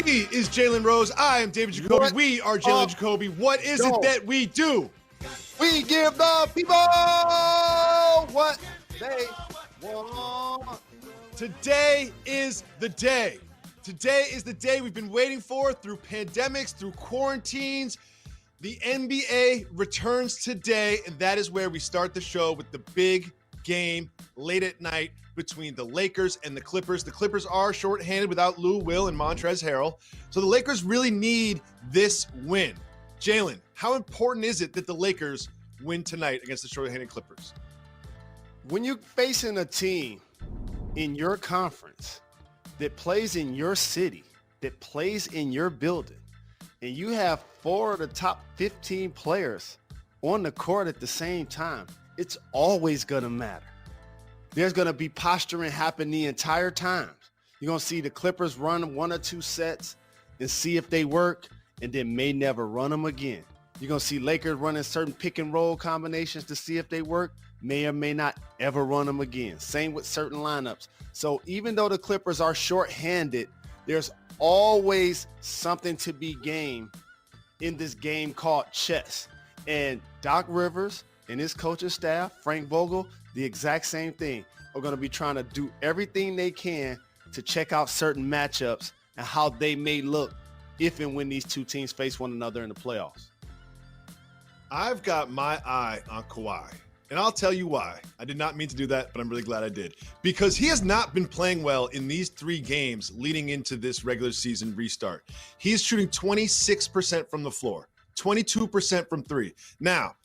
He is Jalen Rose. I am David Jacoby. We are Jalen Jacoby. What is it that we do? We give the people what they want. Today is the day. Today is the day we've been waiting for through pandemics, through quarantines. The NBA returns today, and that is where we start the show with the big game late at night between the Lakers and the Clippers. The Clippers are shorthanded without Lou Will and Montrezl Harrell, so the Lakers really need this win. Jalen, how important is it that the Lakers win tonight against the shorthanded Clippers? When you're facing a team in your conference that plays in your city, that plays in your building, and you have 4 of the top 15 players on the court at the same time, it's always going to matter. There's going to be posturing happen the entire time. You're going to see the Clippers run 1 or 2 sets and see if they work, and then may never run them again. You're going to see Lakers running certain pick and roll combinations to see if they work, may or may not ever run them again. Same with certain lineups. So even though the Clippers are shorthanded, there's always something to be gained in this game called chess. And Doc Rivers and his coaching staff, Frank Vogel, the exact same thing, are going to be trying to do everything they can to check out certain matchups and how they may look if and when these two teams face one another in the playoffs. I've got my eye on Kawhi, and I'll tell you why. I did not mean to do that, but I'm really glad I did. Because he has not been playing well in these 3 games leading into this regular season restart. He's shooting 26% from the floor, 22% from 3. Now,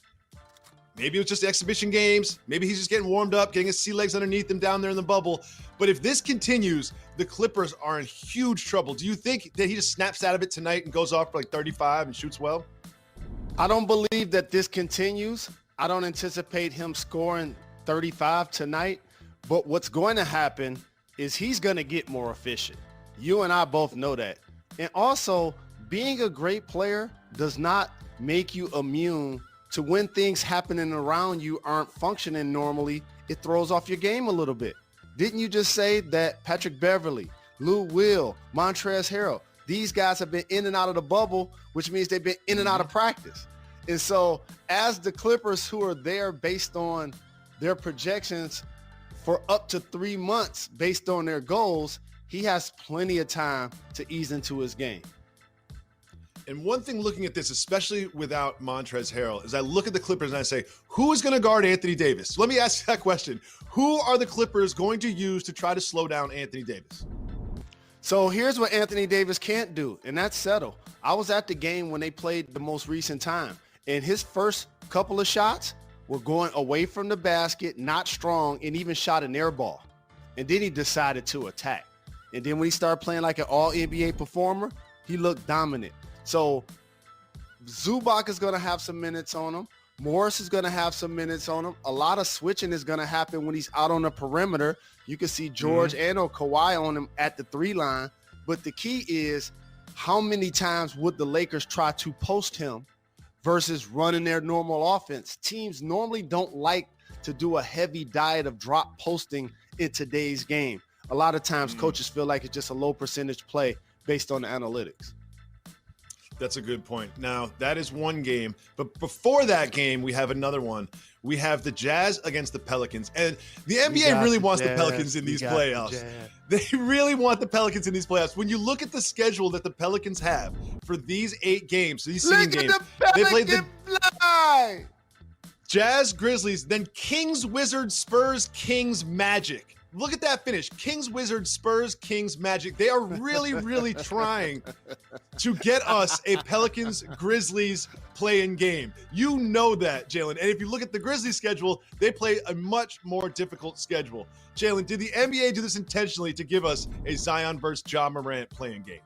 maybe it was just exhibition games. Maybe he's just getting warmed up, getting his sea legs underneath him down there in the bubble. But if this continues, the Clippers are in huge trouble. Do you think that he just snaps out of it tonight and goes off for like 35 and shoots well? I don't believe that this continues. I don't anticipate him scoring 35 tonight. But what's going to happen is he's going to get more efficient. You and I both know that. And also, being a great player does not make you immune to when things happening around you aren't functioning normally. It throws off your game a little bit. Didn't you just say that Patrick Beverley, Lou Will, Montrezl Harrell, these guys have been in and out of the bubble, which means they've been in and out of practice. And so as the Clippers, who are there based on their projections for up to 3 months based on their goals, he has plenty of time to ease into his game. And one thing looking at this, especially without Montrezl Harrell, is I look at the Clippers and I say, who is going to guard Anthony Davis? So let me ask you that question. Who are the Clippers going to use to try to slow down Anthony Davis? So here's what Anthony Davis can't do, and that's settle. I was at the game when they played the most recent time, and his first couple of shots were going away from the basket, not strong, and even shot an air ball. And then he decided to attack. And then when he started playing like an all-NBA performer, he looked dominant. So Zubac is going to have some minutes on him. Morris is going to have some minutes on him. A lot of switching is going to happen when he's out on the perimeter. You can see George and or Kawhi on him at the 3 line. But the key is, how many times would the Lakers try to post him versus running their normal offense? Teams normally don't like to do a heavy diet of drop posting in today's game. A lot of times coaches feel like it's just a low percentage play based on the analytics. That's a good point. Now, that is one game. But before that game, we have another one. We have the Jazz against the Pelicans. And the NBA really wants the Pelicans in these playoffs. They really want the Pelicans in these playoffs. When you look at the schedule that the Pelicans have for these 8 games, these seeding games, they played the Jazz, Grizzlies, then Kings, Wizards, Spurs, Kings, Magic. Look at that finish. Kings, Wizards, Spurs, Kings, Magic. They are really, really trying to get us a Pelicans, Grizzlies play-in game. You know that, Jalen. And if you look at the Grizzlies schedule, they play a much more difficult schedule. Jalen, did the NBA do this intentionally to give us a Zion versus Ja Morant play-in game?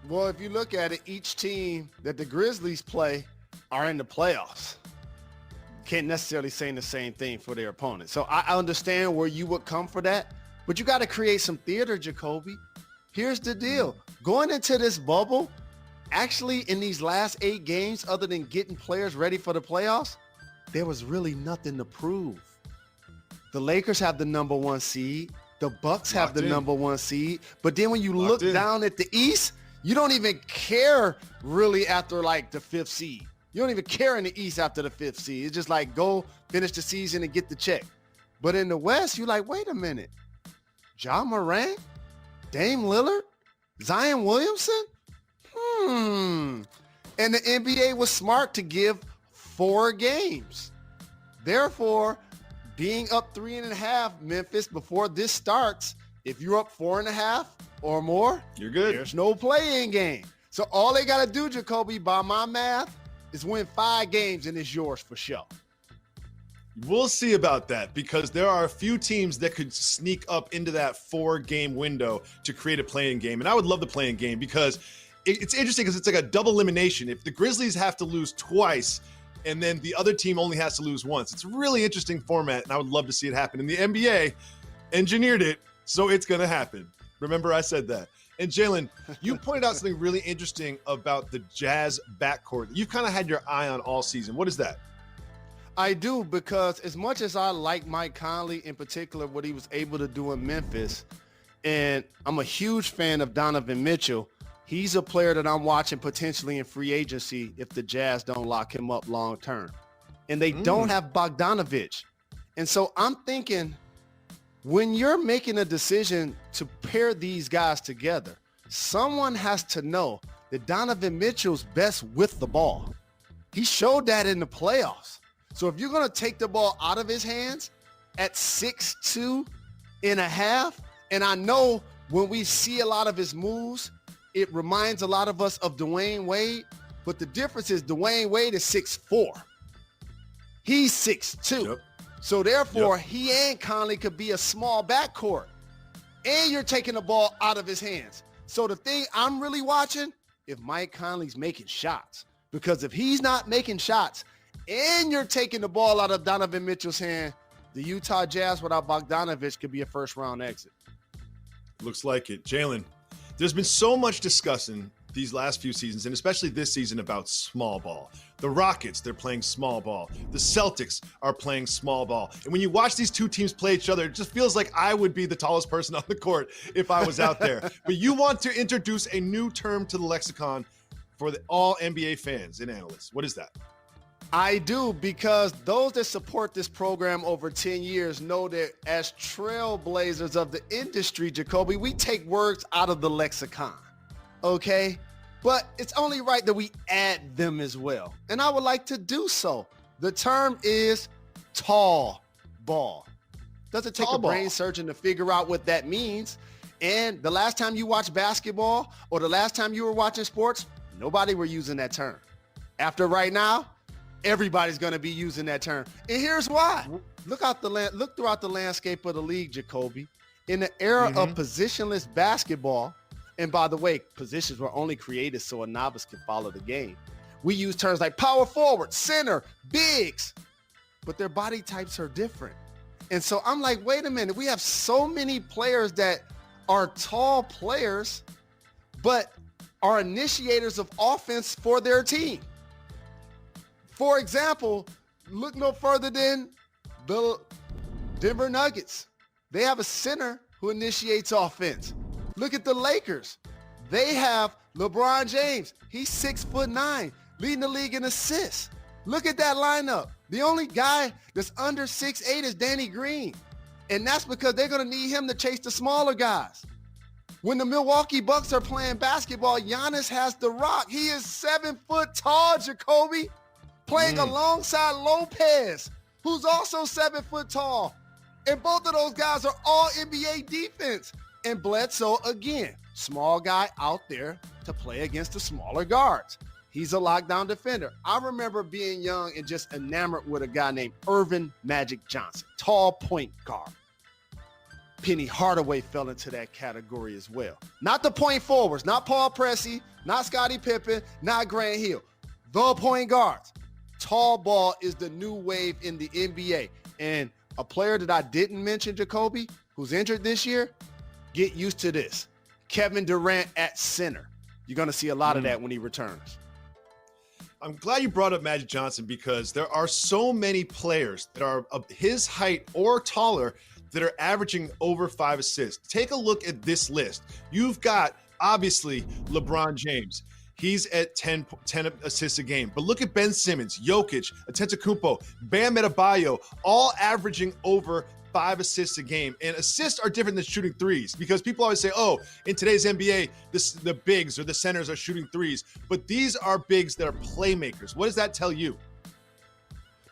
Well, if you look at it, each team that the Grizzlies play are in the playoffs. Can't necessarily say the same thing for their opponent. So I understand where you would come for that, but you got to create some theater, Jacoby. Here's the deal. Going into this bubble, actually in these last 8 games, other than getting players ready for the playoffs, there was really nothing to prove. The Lakers have the number 1 seed. The Bucks have the number 1 seed. But then when you look down at the East, You don't even care really after like the 5th seed. You don't even care in the East after the 5th seed. It's just like go finish the season and get the check. But in the West, you're like, wait a minute. Ja Morant, Dame Lillard, Zion Williamson? And the NBA was smart to give 4 games. Therefore, being up 3.5, Memphis, before this starts, if you're up 4.5 or more, you're good. There's no play-in game. So all they got to do, Jacoby, by my math, is win 5 games and it's yours for sure. We'll see about that because there are a few teams that could sneak up into that 4-game window to create a play-in game. And I would love the play-in game because it's interesting because it's like a double elimination. If the Grizzlies have to lose twice and then the other team only has to lose once, it's a really interesting format, and I would love to see it happen. And the NBA engineered it, so it's going to happen. Remember, I said that. And Jalen, you pointed out something really interesting about the Jazz backcourt. You've kind of had your eye on all season. What is that? I do, because as much as I like Mike Conley, in particular, what he was able to do in Memphis, and I'm a huge fan of Donovan Mitchell, he's a player that I'm watching potentially in free agency if the Jazz don't lock him up long term. And they don't have Bogdanovich. And so I'm thinking, when you're making a decision to pair these guys together, someone has to know that Donovan Mitchell's best with the ball. He showed that in the playoffs. So if you're going to take the ball out of his hands at 6'2.5", and I know when we see a lot of his moves, it reminds a lot of us of Dwayne Wade, but the difference is Dwayne Wade is 6'4". He's 6'2". Yep. So therefore, he and Conley could be a small backcourt. And you're taking the ball out of his hands. So the thing I'm really watching, if Mike Conley's making shots. Because if he's not making shots and you're taking the ball out of Donovan Mitchell's hand, the Utah Jazz without Bogdanovich could be a first-round exit. Looks like it. Jalen, there's been so much discussing these last few seasons, and especially this season, about small ball. The Rockets, they're playing small ball. The Celtics are playing small ball. And when you watch these two teams play each other, it just feels like I would be the tallest person on the court if I was out there. But you want to introduce a new term to the lexicon for all NBA fans and analysts. What is that? I do, because those that support this program over 10 years know that as trailblazers of the industry, Jacoby, we take words out of the lexicon. Okay, but it's only right that we add them as well. And I would like to do so. The term is tall ball. Doesn't take a brain surgeon to figure out what that means. And the last time you watched basketball or the last time you were watching sports, nobody were using that term. After right now, everybody's going to be using that term. And here's why. Look throughout the landscape of the league, Jacoby. In the era of positionless basketball, and by the way, positions were only created so a novice can follow the game. We use terms like power forward, center, bigs, but their body types are different. And so I'm like, wait a minute, we have so many players that are tall players, but are initiators of offense for their team. For example, look no further than the Denver Nuggets. They have a center who initiates offense. Look at the Lakers. They have LeBron James. He's 6'9", leading the league in assists. Look at that lineup. The only guy that's under 6'8" is Danny Green. And that's because they're going to need him to chase the smaller guys. When the Milwaukee Bucks are playing basketball, Giannis has the rock. He is 7 foot tall, Jacoby, playing alongside Lopez, who's also 7 foot tall. And both of those guys are all NBA defense. And Bledsoe, again, small guy out there to play against the smaller guards. He's a lockdown defender. I remember being young and just enamored with a guy named Irvin Magic Johnson, tall point guard. Penny Hardaway fell into that category as well. Not the point forwards, not Paul Pressey, not Scottie Pippen, not Grant Hill. The point guards. Tall ball is the new wave in the NBA. And a player that I didn't mention, Jacoby, who's injured this year, get used to this. Kevin Durant at center. You're going to see a lot of that when he returns. I'm glad you brought up Magic Johnson because there are so many players that are of his height or taller that are averaging over 5 assists. Take a look at this list. You've got Obviously, LeBron James. He's at 10 assists a game. But look at Ben Simmons, Jokic, Antetokounmpo, Bam Adebayo, all averaging over 5 assists a game. And assists are different than shooting threes because people always say, oh, in today's NBA, the bigs or the centers are shooting threes. But these are bigs that are playmakers. What does that tell you?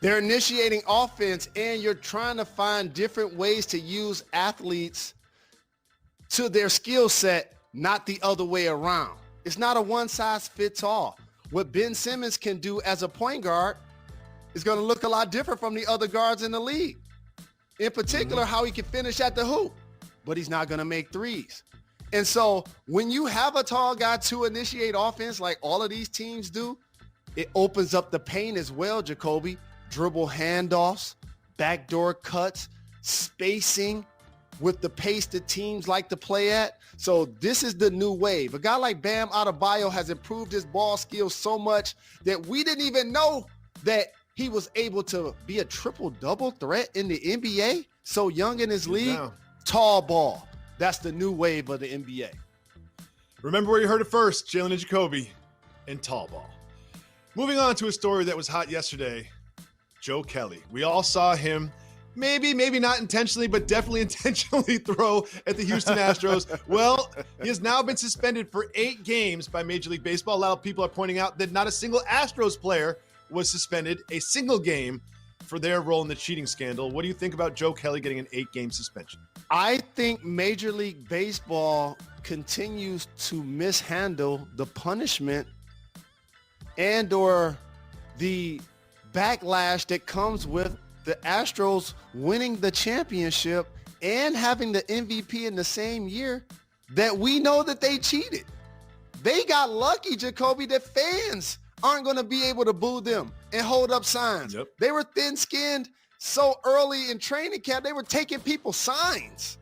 They're initiating offense, and you're trying to find different ways to use athletes to their skill set, not the other way around. It's not a one-size-fits-all. What Ben Simmons can do as a point guard is going to look a lot different from the other guards in the league. In particular, how he can finish at the hoop, but he's not going to make threes. And so when you have a tall guy to initiate offense like all of these teams do, it opens up the paint as well, Jacoby. Dribble handoffs, backdoor cuts, spacing with the pace that teams like to play at. So this is the new wave. A guy like Bam Adebayo has improved his ball skills so much that we didn't even know that he was able to be a triple-double threat in the NBA so young in his league. Now, tall ball. That's the new wave of the NBA. remember where you heard it first, Jalen Jacoby and tall ball. Moving on to a story that was hot yesterday, Joe Kelly. We all saw him maybe not intentionally, but definitely intentionally throw at the Houston Astros. Well, he has now been suspended for 8 games by Major League Baseball. A lot of people are pointing out that not a single Astros player was suspended a single game for their role in the cheating scandal. What do you think about Joe Kelly getting an 8-game suspension? I think Major League Baseball continues to mishandle the punishment and or the backlash that comes with the Astros winning the championship and having the MVP in the same year that we know that they cheated. They got lucky, Jacoby, that fans aren't going to be able to boo them and hold up signs. Yep. They were thin-skinned so early in training camp, they were taking people's signs.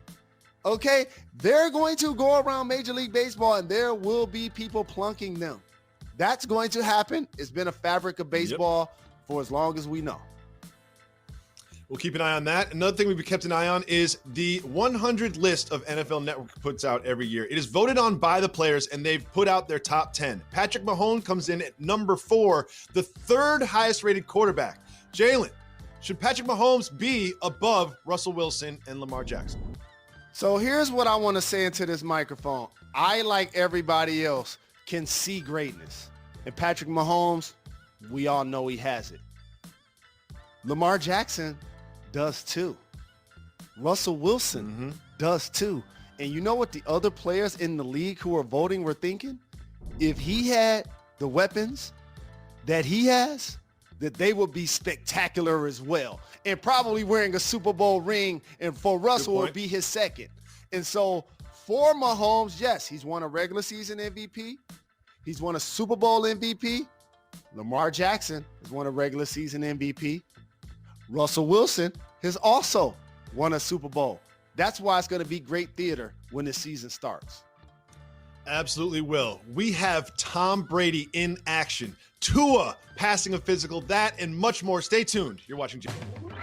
Okay? They're going to go around Major League Baseball and there will be people plunking them. That's going to happen. It's been a fabric of baseball for as long as we know. We'll keep an eye on that. Another thing we've kept an eye on is the 100 list of NFL Network puts out every year. It is voted on by the players, and they've put out their top 10. Patrick Mahomes comes in at number 4, the 3rd highest rated quarterback. Jalen, should Patrick Mahomes be above Russell Wilson and Lamar Jackson? So here's what I want to say into this microphone. I, like everybody else, can see greatness. And Patrick Mahomes, we all know he has it. Lamar Jackson does too. Russell Wilson does too. And you know what the other players in the league who are voting were thinking? If he had the weapons that he has, that they would be spectacular as well. And probably wearing a Super Bowl ring, and for Russell it would be his 2nd. And so for Mahomes, yes, he's won a regular season MVP. He's won a Super Bowl MVP. Lamar Jackson has won a regular season MVP. Russell Wilson has also won a Super Bowl. That's why it's going to be great theater when the season starts. Absolutely will. We have Tom Brady in action. Tua passing a physical, that and much more. Stay tuned. You're watching Jalen.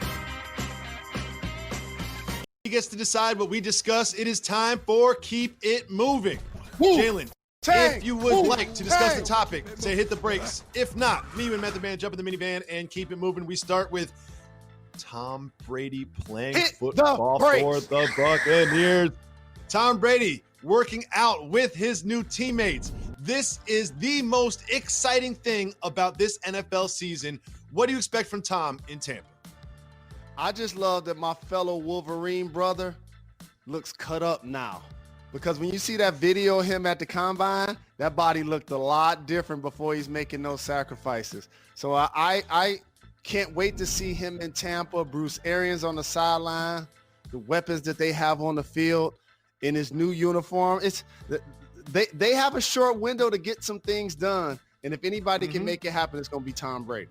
He gets to decide what we discuss. It is time for Keep It Moving. Jalen, if you would like to discuss the topic, say hit the brakes. If not, me and Method Man jump in the minivan and keep it moving. We start with Tom Brady playing football for the Buccaneers. Tom Brady working out with his new teammates. This is the most exciting thing about this NFL season. What do you expect from Tom in Tampa? I just love that my fellow Wolverine brother looks cut up now. Because when you see that video of him at the combine, that body looked a lot different before he's making those sacrifices. So I can't wait to see him in Tampa. Bruce Arians on the sideline, the weapons that they have on the field in his new uniform. They have a short window to get some things done. And if anybody can make it happen, it's going to be Tom Brady.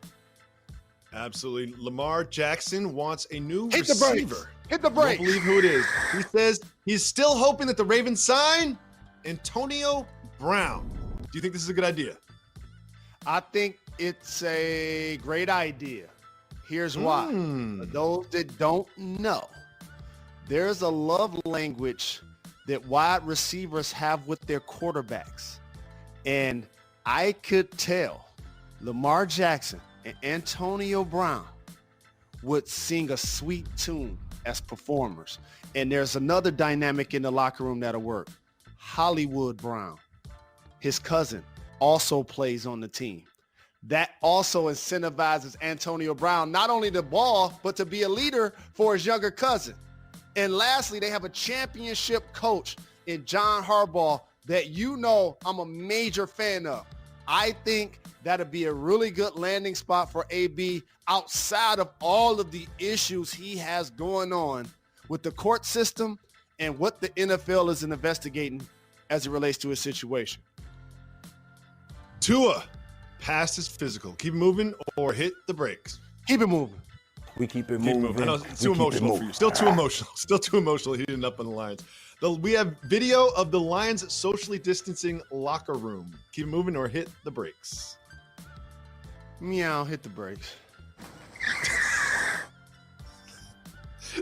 Absolutely. Lamar Jackson wants a new receiver. Hit the brakes. Don't believe who it is. He says he's still hoping that the Ravens sign Antonio Brown. Do you think this is a good idea? I think it's a great idea. Here's why. For those that don't know, there's a love language that wide receivers have with their quarterbacks. And I could tell Lamar Jackson and Antonio Brown would sing a sweet tune as performers. And there's another dynamic in the locker room that'll work. Hollywood Brown, his cousin, also plays on the team. That also incentivizes Antonio Brown, not only the ball, but to be a leader for his younger cousin. And lastly, they have a championship coach in John Harbaugh that I'm a major fan of. I think that'd be a really good landing spot for AB outside of all of the issues he has going on with the court system and what the NFL is investigating as it relates to his situation. Tua, past his physical. Keep moving or hit the brakes. Keep it moving. We keep it moving. I know it's too emotional for you. Still too emotional. Still too emotional heating up on the Lions. We have video of the Lions socially distancing locker room. Keep moving or hit the brakes. Meow, hit the brakes.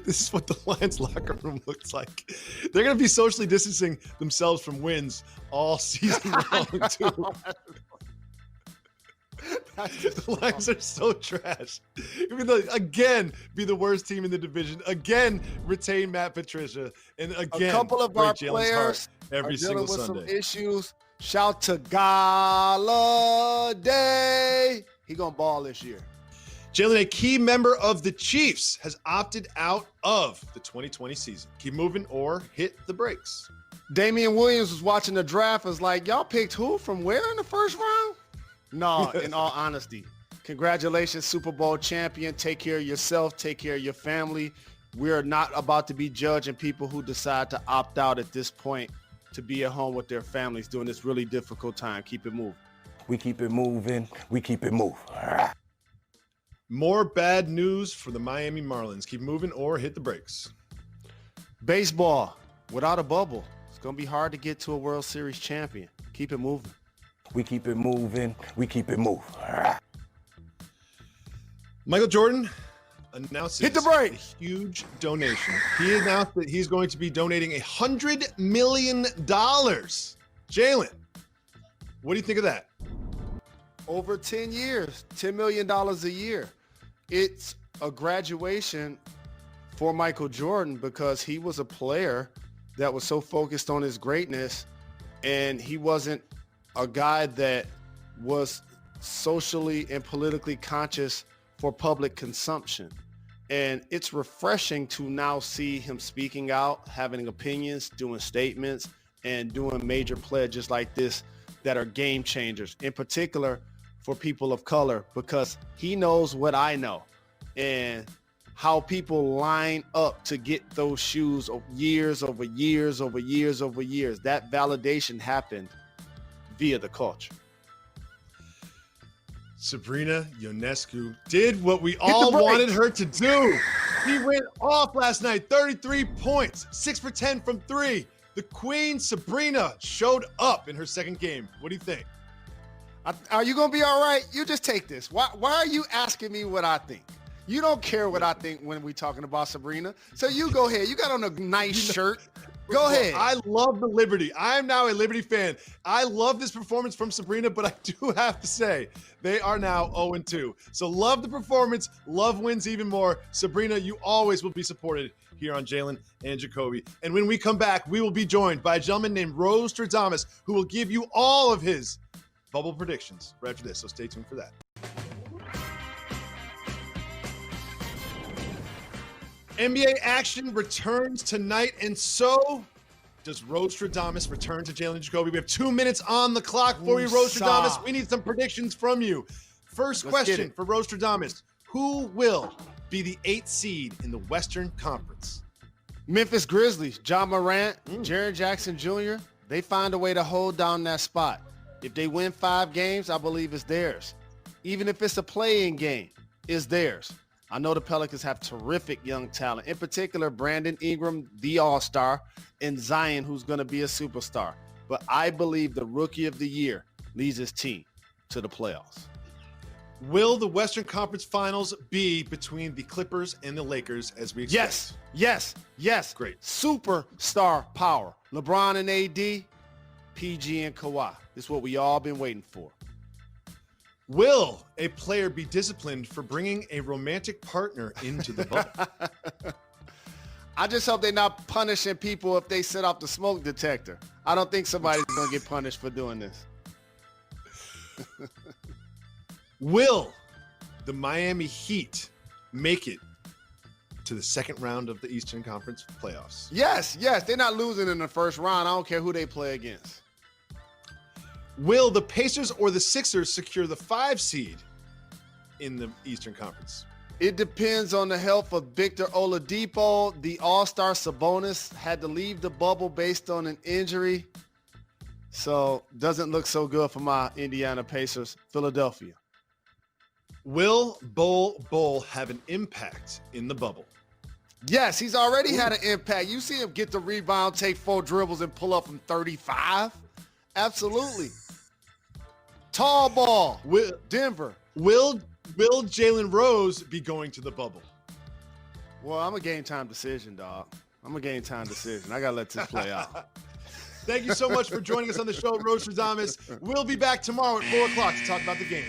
This is what the Lions locker room looks like. They're going to be socially distancing themselves from wins all season long, too. The Lions are so trash. Even though, again, be the worst team in the division. Again, retain Matt Patricia. And again, a couple of our Jalen's players every are dealing single with Sunday. some issues. Shout to Galladay. He going to ball this year. Jalen, a key member of the Chiefs, has opted out of the 2020 season. Keep moving or hit the brakes. Damian Williams was watching the draft. Was like, y'all picked who from where in the first round? No, in all honesty, congratulations, Super Bowl champion. Take care of yourself. Take care of your family. We're not about to be judging people who decide to opt out at this point to be at home with their families during this really difficult time. Keep it moving. We keep it moving. We keep it moving. More bad news for the Miami Marlins. Keep moving or hit the brakes. Baseball, without a bubble, it's going to be hard to get to a World Series champion. Keep it moving. We keep it moving. We keep it moving. Michael Jordan announces hit the break. A huge donation. He announced that he's going to be donating $100 million. Jalen, what do you think of that? Over 10 years, $10 million a year. It's a graduation for Michael Jordan because he was a player that was so focused on his greatness, and he wasn't a guy that was socially and politically conscious for public consumption. And it's refreshing to now see him speaking out, having opinions, doing statements, and doing major pledges like this that are game changers, in particular for people of color, because he knows what I know and how people line up to get those shoes years over years over years over years. That validation happened via the culture. Sabrina Ionescu did what we all wanted her to do. He went off last night, 33 points, 6 for 10 from 3. The Queen, Sabrina, showed up in her second game. What do you think? Are you going to be all right? You just take this. Why are you asking me what I think? You don't care what I think when we're talking about Sabrina. So you go ahead. You got on a nice shirt. Go ahead. I love the Liberty. I am now a Liberty fan. I love this performance from Sabrina, but I do have to say they are now 0-2. So love the performance. Love wins even more. Sabrina, you always will be supported here on Jalen and Jacoby. And when we come back, we will be joined by a gentleman named Rose Tradamus, who will give you all of his bubble predictions right after this. So stay tuned for that. NBA action returns tonight, and so does Rose Tradamus return to Jalen Jacoby. We have 2 minutes on the clock for you, Rose Tradamus. We need some predictions from you. First question for Rose Tradamus. Who will be the 8th seed in the Western Conference? Memphis Grizzlies, Ja Morant, Jaren Jackson Jr., they find a way to hold down that spot. If they win 5 games, I believe it's theirs. Even if it's a play-in game, it's theirs. I know the Pelicans have terrific young talent, in particular Brandon Ingram, the all-star, and Zion, who's going to be a superstar. But I believe the rookie of the year leads his team to the playoffs. Will the Western Conference Finals be between the Clippers and the Lakers as we expect? Yes. Great. Superstar power. LeBron and AD, PG and Kawhi. This is what we all been waiting for. Will a player be disciplined for bringing a romantic partner into the bubble? I just hope they're not punishing people if they set off the smoke detector. I don't think somebody's going to get punished for doing this. Will the Miami Heat make it to the second round of the Eastern Conference playoffs? Yes. They're not losing in the first round. I don't care who they play against. Will the Pacers or the Sixers secure the 5 seed in the Eastern Conference? It depends on the health of Victor Oladipo. The all-star Sabonis had to leave the bubble based on an injury. So doesn't look so good for my Indiana Pacers. Philadelphia. Will Bol have an impact in the bubble? Yes, he's already had an impact. You see him get the rebound, take 4 dribbles, and pull up from 35? Absolutely. Tall ball. Denver. Will Jalen Rose be going to the bubble? Well, I'm a game time decision, dog. I got to let this play out. Thank you so much for joining us on the show, Rose Radames. We'll be back tomorrow at 4 o'clock to talk about the game.